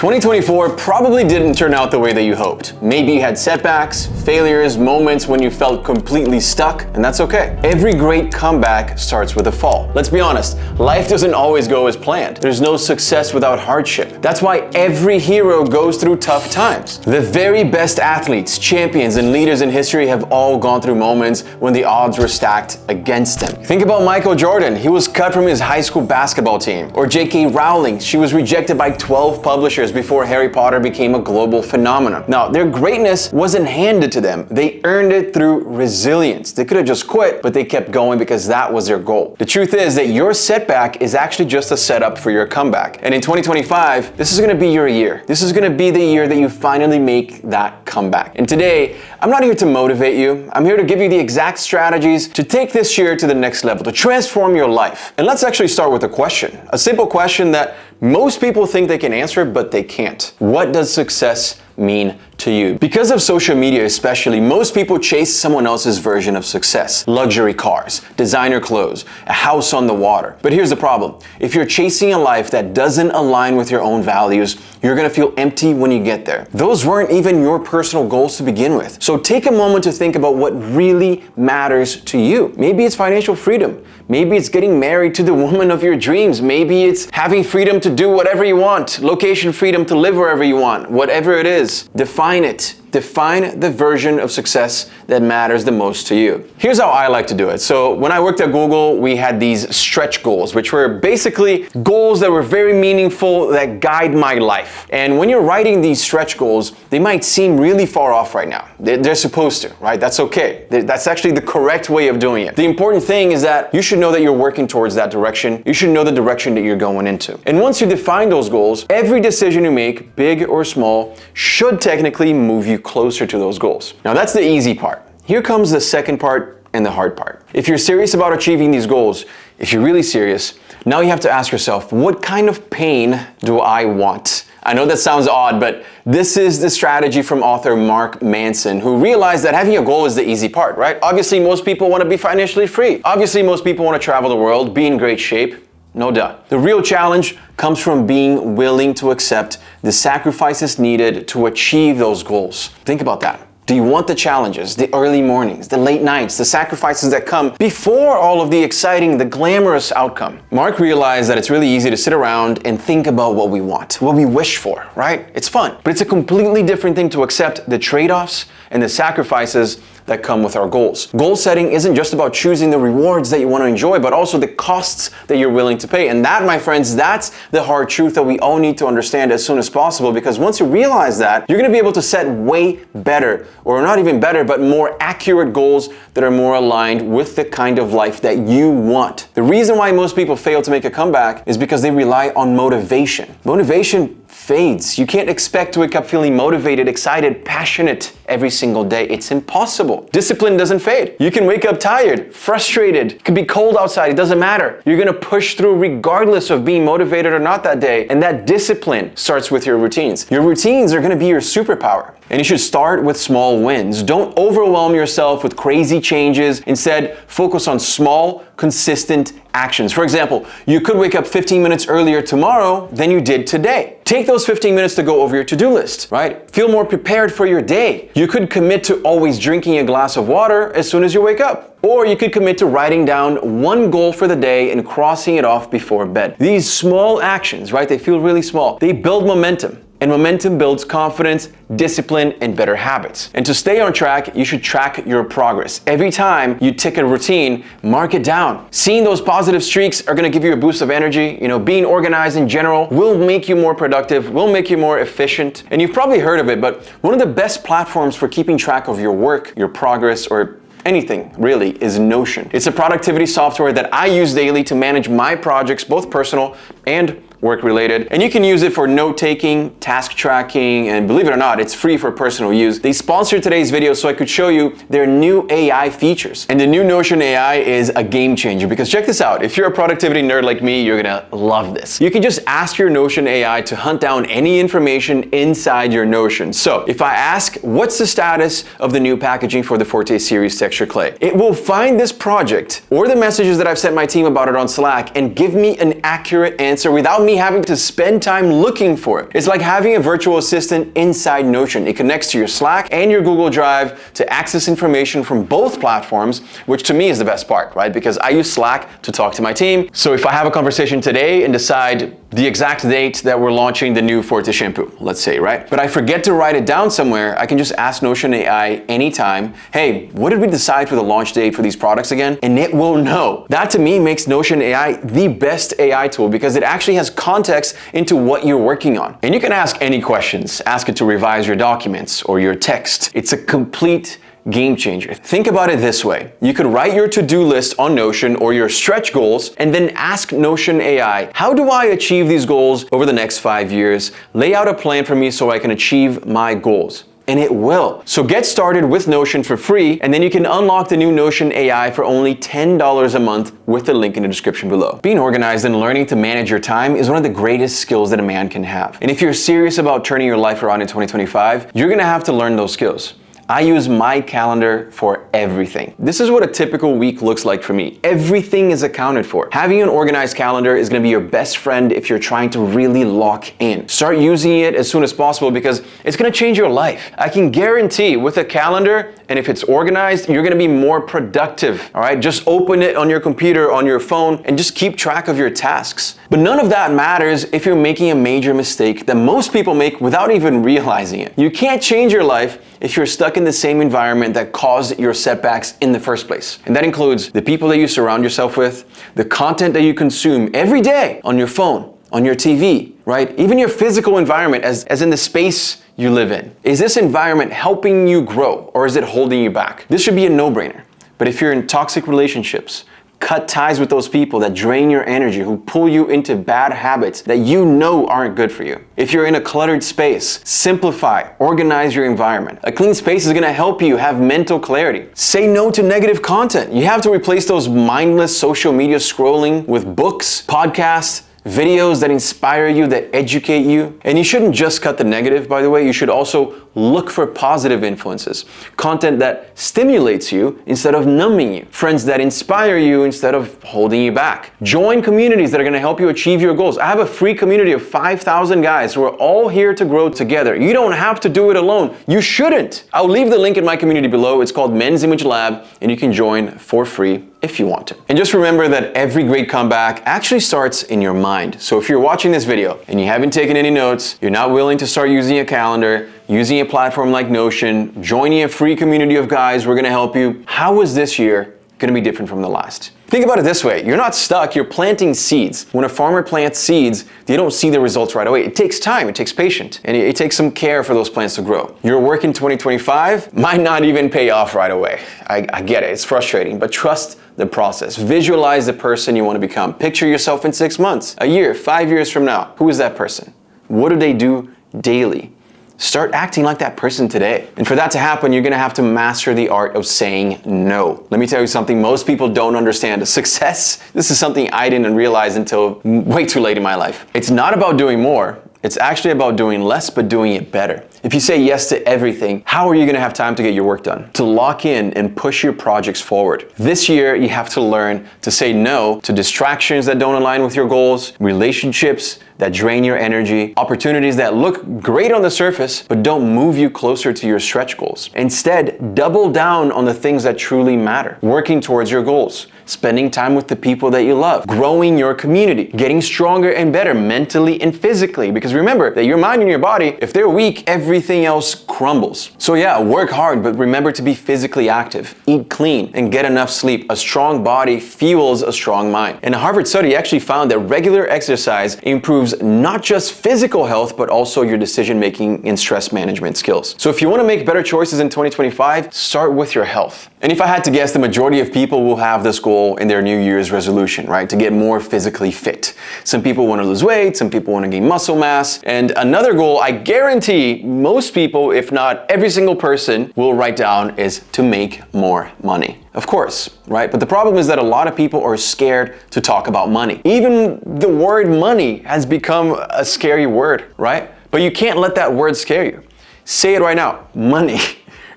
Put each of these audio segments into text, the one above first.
2024 probably didn't turn out the way that you hoped. Maybe you had setbacks, failures, moments when you felt completely stuck, and that's okay. Every great comeback starts with a fall. Let's be honest, life doesn't always go as planned. There's no success without hardship. That's why every hero goes through tough times. The very best athletes, champions, and leaders in history have all gone through moments when the odds were stacked against them. Think about Michael Jordan. He was cut from his high school basketball team. Or J.K. Rowling. She was rejected by 12 publishers before Harry Potter became a global phenomenon. Now, their greatness wasn't handed to them. They earned it through resilience. They could have just quit, but they kept going because that was their goal. The truth is that your setback is actually just a setup for your comeback. And in 2025, this is going to be your year. This is going to be the year that you finally make that comeback. And today, I'm not here to motivate you. I'm here to give you the exact strategies to take this year to the next level, to transform your life. And let's actually start with a question. A simple question that most people think they can answer, but they can't. What does success mean to you? Because of social media especially, most people chase someone else's version of success. Luxury cars, designer clothes, a house on the water. But here's the problem. If you're chasing a life that doesn't align with your own values, you're gonna feel empty when you get there. Those weren't even your personal goals to begin with. So take a moment to think about what really matters to you. Maybe it's financial freedom. Maybe it's getting married to the woman of your dreams. Maybe it's having freedom to do whatever you want, location freedom to live wherever you want. Whatever it is, define it. Define the version of success that matters the most to you. Here's how I like to do it. So when I worked at Google, we had these stretch goals, which were basically goals that were very meaningful, that guide my life. And when you're writing these stretch goals, they might seem really far off right now. They're supposed to, right? That's okay. That's actually the correct way of doing it. The important thing is that you should know that you're working towards that direction. You should know the direction that you're going into. And once you define those goals, every decision you make, big or small, should technically move you closer to those goals. Now that's the easy part. Here comes the second part and the hard part. If you're serious about achieving these goals, if you're really serious, now you have to ask yourself, what kind of pain do I want? I know that sounds odd, but this is the strategy from author Mark Manson, who realized that having a goal is the easy part, right? Obviously, most people want to be financially free. Obviously, most people want to travel the world, be in great shape. No doubt. The real challenge comes from being willing to accept the sacrifices needed to achieve those goals. Think about that. Do you want the challenges, the early mornings, the late nights, the sacrifices that come before all of the exciting, the glamorous outcome? Mark realized that it's really easy to sit around and think about what we want, what we wish for, right? It's fun, but it's a completely different thing to accept the trade-offs and the sacrifices that come with our goals. Goal setting isn't just about choosing the rewards that you want to enjoy, but also the costs that you're willing to pay. And that, my friends, that's the hard truth that we all need to understand as soon as possible, because once you realize that, you're going to be able to set way better, or not even better, but more accurate goals that are more aligned with the kind of life that you want. The reason why most people fail to make a comeback is because they rely on motivation. Motivation fades. You can't expect to wake up feeling motivated, excited, passionate every single day. It's impossible. Discipline doesn't fade. You can wake up tired, frustrated. It could be cold outside. It doesn't matter. You're going to push through regardless of being motivated or not that day. And that discipline starts with your routines. Your routines are going to be your superpower. And you should start with small wins. Don't overwhelm yourself with crazy changes. Instead, focus on small, consistent actions. For example, you could wake up 15 minutes earlier tomorrow than you did today. Take those 15 minutes to go over your to-do list, right? Feel more prepared for your day. You could commit to always drinking a glass of water as soon as you wake up. Or you could commit to writing down one goal for the day and crossing it off before bed. These small actions, right? They feel really small. They build momentum. And momentum builds confidence, discipline, and better habits. And to stay on track, you should track your progress. Every time you tick a routine, mark it down. Seeing those positive streaks are gonna give you a boost of energy. Being organized in general will make you more productive, will make you more efficient. And you've probably heard of it, but one of the best platforms for keeping track of your work, your progress, or anything really is Notion. It's a productivity software that I use daily to manage my projects, both personal and work-related. And you can use it for note-taking, task tracking, and believe it or not, it's free for personal use. They sponsored today's video so I could show you their new AI features. And the new Notion AI is a game changer, because check this out. If you're a productivity nerd like me, you're gonna love this. You can just ask your Notion AI to hunt down any information inside your Notion. So if I ask, what's the status of the new packaging for the Forte Series texture clay? It will find this project or the messages that I've sent my team about it on Slack and give me an accurate answer without me me having to spend time looking for it. It's like having a virtual assistant inside Notion. It connects to your Slack and your Google Drive to access information from both platforms, which to me is the best part, right? Because I use Slack to talk to my team. So if I have a conversation today and decide the exact date that we're launching the new Forte shampoo, let's say, right? But I forget to write it down somewhere, I can just ask Notion AI anytime, hey, what did we decide for the launch date for these products again? And it will know. That to me makes Notion AI the best AI tool because it actually has context into what you're working on. And you can ask any questions. Ask it to revise your documents or your text. It's a complete game changer. Think about it this way. You could write your to-do list on Notion or your stretch goals and then ask Notion AI, how do I achieve these goals over the next 5 years? Lay out a plan for me so I can achieve my goals. And it will. So get started with Notion for free, and then you can unlock the new Notion AI for only $10 a month with the link in the description below. Being organized and learning to manage your time is one of the greatest skills that a man can have. And if you're serious about turning your life around in 2025, you're gonna have to learn those skills. I use my calendar for everything. This is what a typical week looks like for me. Everything is accounted for. Having an organized calendar is gonna be your best friend if you're trying to really lock in. Start using it as soon as possible because it's gonna change your life. I can guarantee with a calendar, and if it's organized, you're gonna be more productive, all right? Just open it on your computer, on your phone, and just keep track of your tasks. But none of that matters if you're making a major mistake that most people make without even realizing it. You can't change your life if you're stuck in the same environment that caused your setbacks in the first place. And that includes the people that you surround yourself with, the content that you consume every day on your phone, on your TV, right? Even your physical environment as in the space you live in. Is this environment helping you grow or is it holding you back? This should be a no-brainer. But if you're in toxic relationships, cut ties with those people that drain your energy, who pull you into bad habits that you know aren't good for you. If you're in a cluttered space, simplify, organize your environment. A clean space is gonna help you have mental clarity. Say no to negative content. You have to replace those mindless social media scrolling with books, podcasts, videos that inspire you, that educate you. And you shouldn't just cut the negative, by the way. You should also look for positive influences. Content that stimulates you instead of numbing you. Friends that inspire you instead of holding you back. Join communities that are gonna help you achieve your goals. I have a free community of 5,000 guys who are all here to grow together. You don't have to do it alone. You shouldn't. I'll leave the link in my community below. It's called Men's Image Lab, and you can join for free if you want to. And just remember that every great comeback actually starts in your mind. So if you're watching this video and you haven't taken any notes, you're not willing to start using a calendar, using a platform like Notion, joining a free community of guys who are gonna help you, how is this year gonna be different from the last? Think about it this way, you're not stuck, you're planting seeds. When a farmer plants seeds, they don't see the results right away. It takes time, it takes patience, and it takes some care for those plants to grow. Your work in 2025 might not even pay off right away. I get it, it's frustrating, but trust the process. Visualize the person you want to become. Picture yourself in 6 months, a year, 5 years from now. Who is that person? What do they do daily? Start acting like that person today. And for that to happen, you're gonna have to master the art of saying no. Let me tell you something most people don't understand. Success, this is something I didn't realize until way too late in my life. It's not about doing more. It's actually about doing less, but doing it better. If you say yes to everything, how are you gonna have time to get your work done? To lock in and push your projects forward. This year, you have to learn to say no to distractions that don't align with your goals, relationships that drain your energy, opportunities that look great on the surface, but don't move you closer to your stretch goals. Instead, double down on the things that truly matter. Working towards your goals, spending time with the people that you love, growing your community, getting stronger and better mentally and physically. Because remember that your mind and your body, if they're weak, everything else crumbles. So yeah, work hard, but remember to be physically active, eat clean, and get enough sleep. A strong body fuels a strong mind. And a Harvard study actually found that regular exercise improves not just physical health, but also your decision-making and stress management skills. So if you want to make better choices in 2025, start with your health. And if I had to guess, the majority of people will have this goal in their New Year's resolution, right? To get more physically fit. Some people want to lose weight, some people want to gain muscle mass. And another goal I guarantee most people, if not every single person, will write down is to make more money. Of course, right? But the problem is that a lot of people are scared to talk about money. Even the word money has become a scary word, right? But you can't let that word scare you. Say it right now, money.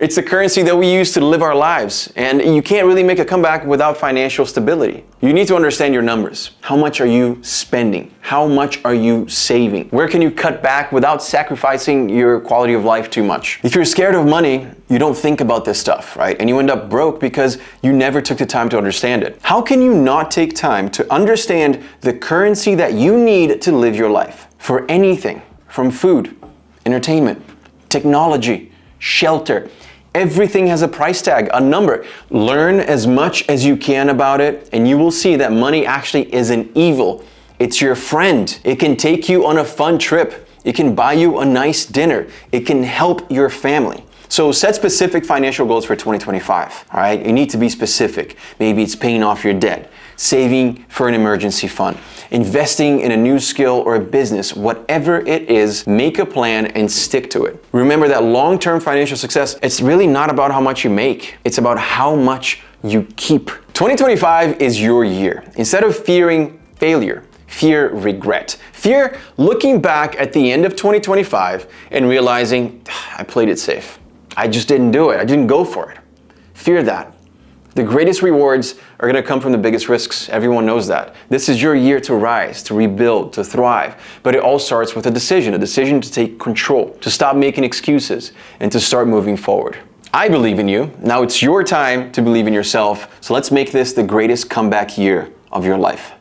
It's the currency that we use to live our lives. And you can't really make a comeback without financial stability. You need to understand your numbers. How much are you spending? How much are you saving? Where can you cut back without sacrificing your quality of life too much? If you're scared of money, you don't think about this stuff, right? And you end up broke because you never took the time to understand it. How can you not take time to understand the currency that you need to live your life? For anything, from food, entertainment, technology, shelter. Everything has a price tag, a number. Learn as much as you can about it, and you will see that money actually isn't evil. It's your friend. It can take you on a fun trip. It can buy you a nice dinner. It can help your family. So set specific financial goals for 2025, all right? You need to be specific. Maybe it's paying off your debt, saving for an emergency fund, investing in a new skill or a business, whatever it is, make a plan and stick to it. Remember that long-term financial success, it's really not about how much you make. It's about how much you keep. 2025 is your year. Instead of fearing failure, fear regret. Fear looking back at the end of 2025 and realizing, I played it safe. I just didn't do it. I didn't go for it. Fear that. The greatest rewards are going to come from the biggest risks. Everyone knows that. This is your year to rise, to rebuild, to thrive. But it all starts with a decision to take control, to stop making excuses, and to start moving forward. I believe in you. Now it's your time to believe in yourself. So let's make this the greatest comeback year of your life.